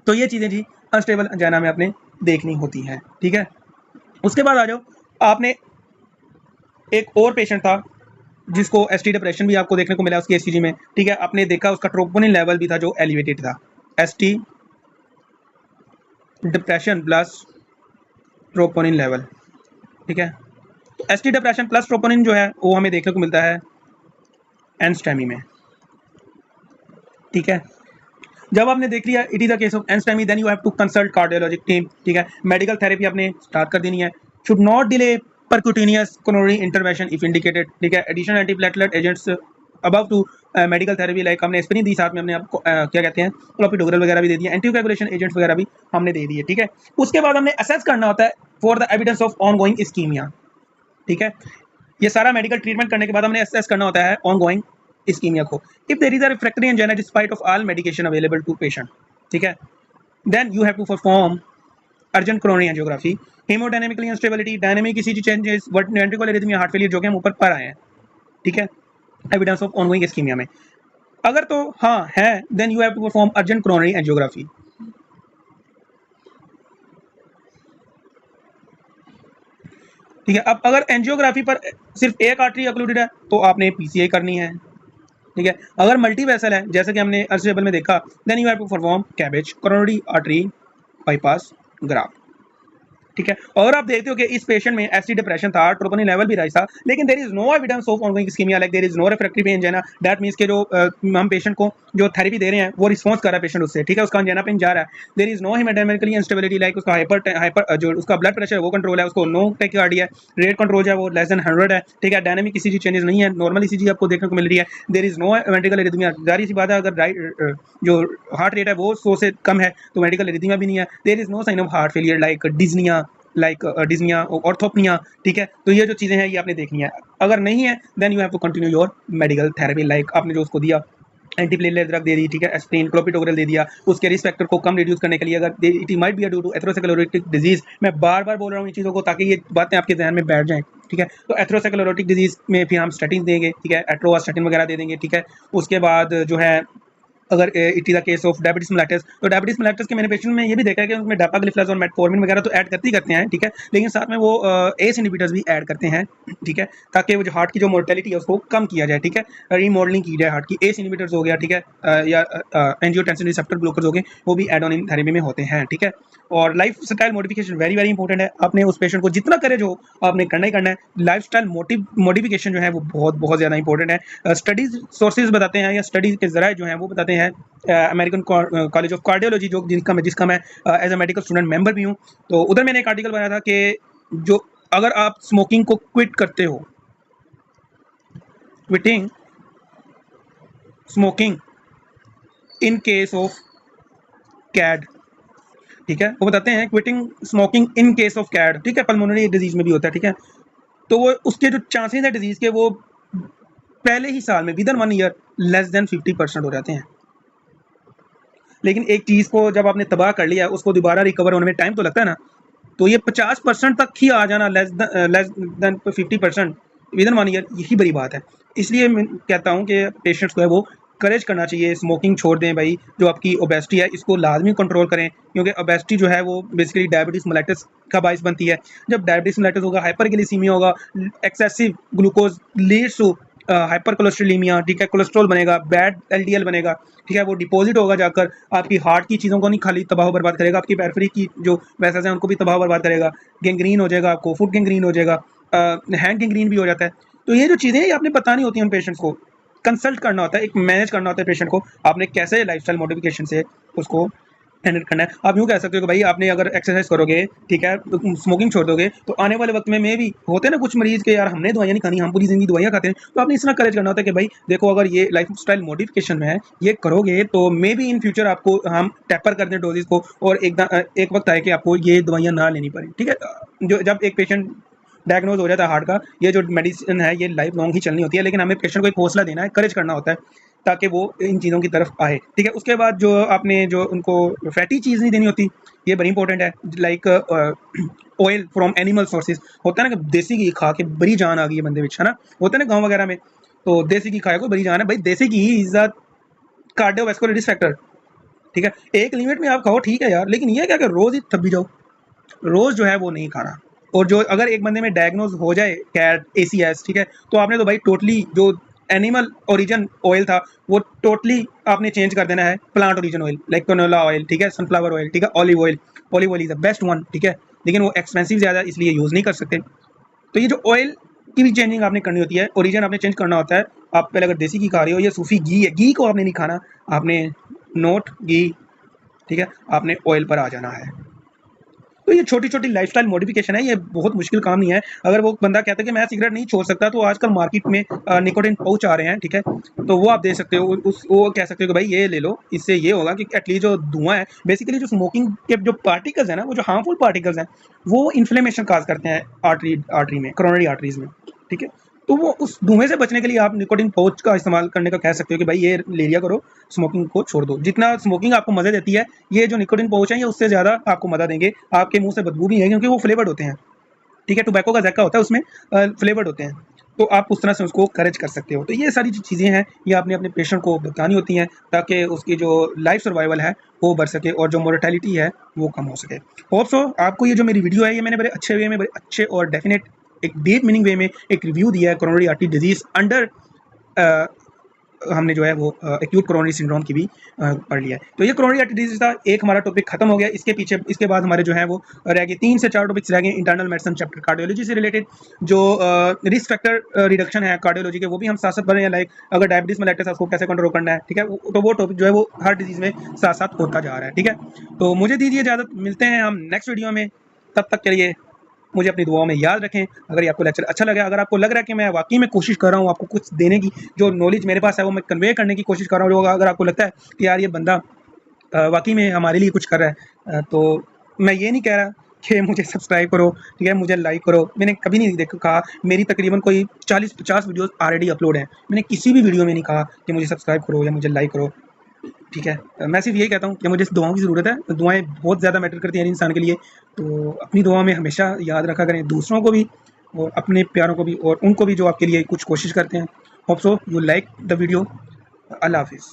A: तो ये चीज़ें जी अनस्टेबल अंजाइना में आपने देखनी होती हैं, ठीक है। उसके बाद आ जाओ, आपने एक और पेशेंट था जिसको एसटी डिप्रेशन भी आपको देखने को मिला उसकी एसटीजी में, ठीक है। आपने देखा उसका ट्रोपोनिन लेवल भी था जो एलिवेटेड था, ST depression plus troponin level, ठीक है। तो एसटी डिप्रेशन प्लस ट्रोपोनिन जो है वो हमें देखने को मिलता है एनस्टेमी में, ठीक है। जब आपने देख लिया it is the case of NSTEMI then you have to consult cardiologic team, ठीक है। मेडिकल थेरेपी आपने स्टार्ट कर देनी है, should not delay percutaneous coronary intervention if indicated, ठीक है। Additional antiplatelet agents above to medical therapy like हमने aspirin दी, साथ में हमने आपको क्या कहते हैं क्लोपिडोग्रल वगैरह भी दे दिया, एंटीकोएगुलेशन एजेंट्स वगैरह भी हमने दे दिए, ठीक है। उसके बाद हमने असेस करना होता है for the evidence of ongoing ischemia, ठीक है। ये सारा मेडिकल ट्रीटमेंट करने के बाद हमने असेस करना होता है ऑनगोइंग इस्कीमिया को। If there is a refractory angina despite of all medication available to patient, ठीक है, then you have to perform urgent coronary angiography. Haemodynamically instability, dynamic ECG changes, ventricular arrhythmia, heart failure जो कि हम ऊपर पर आए हैं, ठीक है, एविडेंस ऑफ ऑनगोइंग इस्कीमिया में। अगर तो हाँ है then you have to perform urgent coronary angiography, ठीक है। अब अगर एंजियोग्राफी पर सिर्फ एक आर्टरी ऑक्लूडेड है तो आपने पीसीआई करनी है, ठीक है। अगर मल्टी वेसल है जैसे कि हमने अर्सेबल में देखा then you have to perform CABG coronary artery bypass graft, ठीक है। और आप देखते हो कि इस पेशेंट में एसिड डिप्रेशन था, ट्रोपोनिन लेवल भी राइज था, लेकिन there is no evidence of ongoing ischemia, like there is no refractory angina. That means के जो हम पेशेंट को जो थेरेपी दे रहे हैं वो रिस्पांस कर रहा है पेशेंट उससे, ठीक है, उसका एंजाइना पेन जा रहा है। There is no haemodynamically instability, like उसका हाइपर जो उसका ब्लड प्रेशर वो कंट्रोल है, उसको नो टैकिकार्डिया है, रेट कंट्रोल जो है वो लेस देन 100 है, ठीक है। डायनामिक ईसीजी चेंजेस नहीं है, नॉर्मल ईसीजी आपको देखने को मिल रही है। There is no ventricle arrhythmia, जारी सी बात है अगर जो हार्ट रेट है वो 100 से कम है तो मेडिकल एरिथमिया भी नहीं है। There is no sign of heart failure like dyspnea, dyspnea, orthopnea, ठीक है। तो ये जो चीज़ें हैं ये आपने देखनी है। अगर नहीं है then you have to continue your medical therapy, like आपने जो उसको दिया एंटीप्लेटलेट ड्रग दे दी, ठीक है, एस्प्रिन, क्लोपिटोग्रेल दे दिया, उसके रिस्क फैक्टर को कम रिड्यूस करने के लिए। अगर it might be due to atherosclerotic disease, मैं बार बार बोल रहा हूँ इन चीज़ों को ताकि ये बातें आपके ध्यान में बैठ जाएं, ठीक है। तो एथेरोस्क्लेरोटिक डिजीज में फिर हम स्टेटिन देंगे, ठीक है, एट्रोवास्टेटिन वगैरह दे देंगे, ठीक है। उसके बाद जो है अगर it is the case of diabetes mellitus, तो डायबिटीज मेलिटस के मैंने पेशेंट में ये भी देखा है कि उसमें डापाग्लिफ्लाजोल और मेटफॉर्मिन वगैरह तो ऐड करते ही करते हैं, ठीक है, लेकिन साथ में वो एस इनहिबिटर्स भी ऐड करते हैं, ठीक है, ताकि वो जो हार्ट की जो मोर्टेलिटी है उसको कम किया जाए, ठीक है, रीमॉडलिंग की जाए हार्ट की। एस इनहिबिटर्स हो गया, ठीक है, या एंजियोटेंसिन रिसेप्टर ब्लॉकर्स हो गए, वो भी एड ऑन इन थेरेपी में होते हैं, ठीक है। और life style modification very very important है। आपने उस पेशेंट को जितना करेज हो आपने करना ही करना है। लाइफ स्टाइल मॉडिफिकेशन जो है वो बहुत बहुत ज़्यादा इंपॉर्टेंट है। स्टडीज सोर्सेज बताते हैं या स्टडीज के जराए जो हैं वो बताते हैं, अमेरिकन कॉलेज ऑफ कार्डियोलॉजी जो जिसका मैं as a medical student member भी हूँ, तो उधर मैंने एक आर्टिकल बनाया था कि जो अगर आप स्मोकिंग को क्विट करते हो, quitting smoking in case of CAD, ठीक है, वो बताते हैं quitting smoking in case of CAD, ठीक है, पल्मोनरी डिजीज में भी होता है, ठीक है। तो वो उसके जो चांसेस है डिजीज के वो पहले ही साल में with in 1 year less than 50% हो जाते हैं। लेकिन एक चीज़ को जब आपने तबाह कर लिया उसको दोबारा रिकवर होने में टाइम तो लगता है ना, तो ये 50% तक ही आ जाना, less than 50% with in 1 year, यही बड़ी बात है। इसलिए मैं कहता हूँ कि पेशेंट्स को है वो करेज करना चाहिए, स्मोकिंग छोड़ दें भाई। जो आपकी ओबेसिटी है इसको लाजमी कंट्रोल करें, क्योंकि ओबेसिटी जो है वो बेसिकली डायबिटीज मेलिटस का बाइस बनती है। जब डायबिटीज मेलिटस होगा, हाइपरग्लिसीमिया होगा, excessive glucose leads to hypercholesterolemia, ठीक है, कोलेस्ट्रॉल बनेगा, बैड एलडीएल बनेगा, ठीक है, वो डिपॉजिट होगा जाकर आपकी हार्ट की चीज़ों को नहीं खाली तबाह बर्बाद करेगा, आपकी पेरिफेरी की जो वेसल्स हैं उनको भी तबाह बर्बाद करेगा, गैंग्रीन हो जाएगा, आपको फुट गैंग्रीन हो जाएगा, हैंड गैंग्रीन भी हो जाता है। तो ये जो चीज़ें हैं ये आपने बतानी होती हैं उन पेशेंट्स को, कंसल्ट करना होता है, एक मैनेज करना होता है पेशेंट को, आपने कैसे लाइफस्टाइल मॉडिफिकेशन से उसको हैंडल करना है। आप यूँ कह सकते हो कि भाई आपने अगर एक्सरसाइज करोगे, ठीक है, तो स्मोकिंग छोड़ दोगे, तो आने वाले वक्त में भी होते हैं ना कुछ मरीज के यार हमने दवाइयाँ नहीं खानी, हम पूरी जिंदगी दवाइयाँ खाते हैं, तो आपने इतना करेज करना होता है कि भाई देखो अगर ये लाइफ स्टाइल मॉडिफिकेशन में है ये करोगे तो मे बी इन फ्यूचर आपको हम टेपर कर दें डोजेज को, और एक वक्त आए कि आपको ये दवाइयाँ ना लेनी पड़े, ठीक है। जो जब एक पेशेंट डायग्नोज हो जाता है हार्ट का, ये जो मेडिसिन है ये लाइफ लॉन्ग ही चलनी होती है, लेकिन हमें पेशेंट को एक हौसला देना है, करेज करना होता है ताकि वो इन चीज़ों की तरफ आए, ठीक है। उसके बाद जो आपने जो उनको फैटी चीज़ नहीं देनी होती, ये बड़ी इंपॉर्टेंट है, like oil from animal sources. होता है ना कि देसी घी खा के बड़ी जान आ गई है बंदे में, है ना, होता है ना गाँव वगैरह में, तो देसी घी खाए को बड़ी जान है भाई। Desi ghee is the cardiovascular risk factor, ठीक है, एक लिमिट में आप खाओ, ठीक है यार, लेकिन ये क्या कि रोज़ ही थक भी जाओ, रोज़ जो है वो नहीं खाना। और जो अगर एक बंदे में डायग्नोज हो जाए कैट एसीएस, ठीक है, तो आपने तो भाई टोटली जो एनिमल ओरिजिन ऑयल था वो टोटली आपने चेंज कर देना है plant origin oil, like canola oil, ठीक है, सनफ्लावर ऑयल, ठीक है, olive oil. Olive oil is the best one, ठीक है, लेकिन वो एक्सपेंसिव ज़्यादा इसलिए यूज़ नहीं कर सकते। तो ये जो ऑयल की भी चेंजिंग आपने करनी होती है, ओरिजिन आपने चेंज करना होता है। आप पहले अगर देसी घी खा रहे हो, ये सूफी घी है, घी को आपने नहीं खाना, आपने नोट घी, ठीक है, आपने ऑयल पर आ जाना है। तो ये छोटी छोटी लाइफस्टाइल मॉडिफिकेशन है, ये बहुत मुश्किल काम नहीं है। अगर वो बंदा कहता है कि मैं सिगरेट नहीं छोड़ सकता, तो आजकल मार्केट में निकोटिन पाउच आ रहे हैं, ठीक है, तो वो आप दे सकते हो, वो कह सकते हो कि भाई ये ले लो, इससे ये होगा कि एटलीस्ट जो धुआं है, बेसिकली जो स्मोकिंग के जो पार्टिकल्स हैं ना, वो जो हार्मफुल पार्टिकल्स हैं वो इन्फ्लेमेशन काज करते हैं आर्टरी में, कोरोनरी आर्टरीज में, ठीक है। तो वो उस धुएं से बचने के लिए आप निकोटिन पाउच का इस्तेमाल करने का कह सकते हो कि भाई ये ले लिया करो, स्मोकिंग को छोड़ दो। जितना स्मोकिंग आपको मज़े देती है, ये जो निकोटिन पाउच है ये उससे ज़्यादा आपको मज़ा देंगे। आपके मुंह से बदबू भी है क्योंकि वो फ्लेवर्ड होते हैं, ठीक है, टोबैको का जैका होता है उसमें, फ्लेवर्ड होते हैं, तो आप उस तरह से उसको करेज कर सकते हो। तो ये सारी जो चीज़ें हैं ये आपने अपने पेशेंट को बतानी होती हैं ताकि उसकी जो लाइफ सर्वाइवल है वो बढ़ सके और जो मोर्टेलिटी है वो कम हो सके। होप सो आपको ये जो मेरी वीडियो है ये मैंने बड़े अच्छे वे में, बड़े अच्छे और डेफिनेट एक डीप मीनिंग वे में एक रिव्यू दिया है कोरोनरी आर्टरी डिजीज़ अंडर हमने जो है वो एक्यूट कोरोनरी सिंड्रोम की भी पढ़ लिया है। तो ये कोरोनरी आर्टरी डिजीज था, एक हमारा टॉपिक खत्म हो गया। इसके बाद हमारे जो है वो रह गए 3 से 4 टॉपिक्स रह गए इंटरनल मेडिसिन चैप्टर कार्डियोलॉजी से रिलेटेड। जो रिस्क फैक्टर रिडक्शन है कार्डियोलॉजी के, वो भी हम साथ साथ पढ़ रहे हैं। लाइक अगर डायबिटीज मेलिटस है उसको कैसे कंट्रोल करना है, ठीक है। तो वो टॉपिक जो है वो हर डिजीज में साथ साथ होता जा रहा है, ठीक है। तो मुझे दीजिए इजाजत, मिलते हैं हम नेक्स्ट वीडियो में। तब तक के लिए मुझे अपनी दुआओं में याद रखें। अगर ये आपको लेक्चर अच्छा लगा, अगर आपको लग रहा है कि मैं वाकई में कोशिश कर रहा हूँ आपको कुछ देने की, जो नॉलेज मेरे पास है वो मैं कन्वे करने की कोशिश कर रहा हूँ, अगर आपको लगता है कि यार ये बंदा वाकई में हमारे लिए कुछ कर रहा है, तो मैं ये नहीं कह रहा कि मुझे सब्सक्राइब करो, ठीक है, मुझे लाइक करो। मैंने कभी नहीं देखो कहा, मेरी तकरीबन कोई 40-50 वीडियोस ऑलरेडी अपलोड हैं। मैंने किसी भी वीडियो में नहीं कहा कि मुझे सब्सक्राइब करो या मुझे लाइक करो, ठीक है। मैं सिर्फ यही कहता हूँ कि मुझे दुआओं की ज़रूरत है। दुआएं बहुत ज़्यादा मैटर करती हैं इंसान के लिए, तो अपनी दुआ में हमेशा याद रखा करें दूसरों को भी और अपने प्यारों को भी, और उनको भी जो आपके लिए कुछ कोशिश करते हैं। Hope so you like the video. अल्लाह हाफिज़।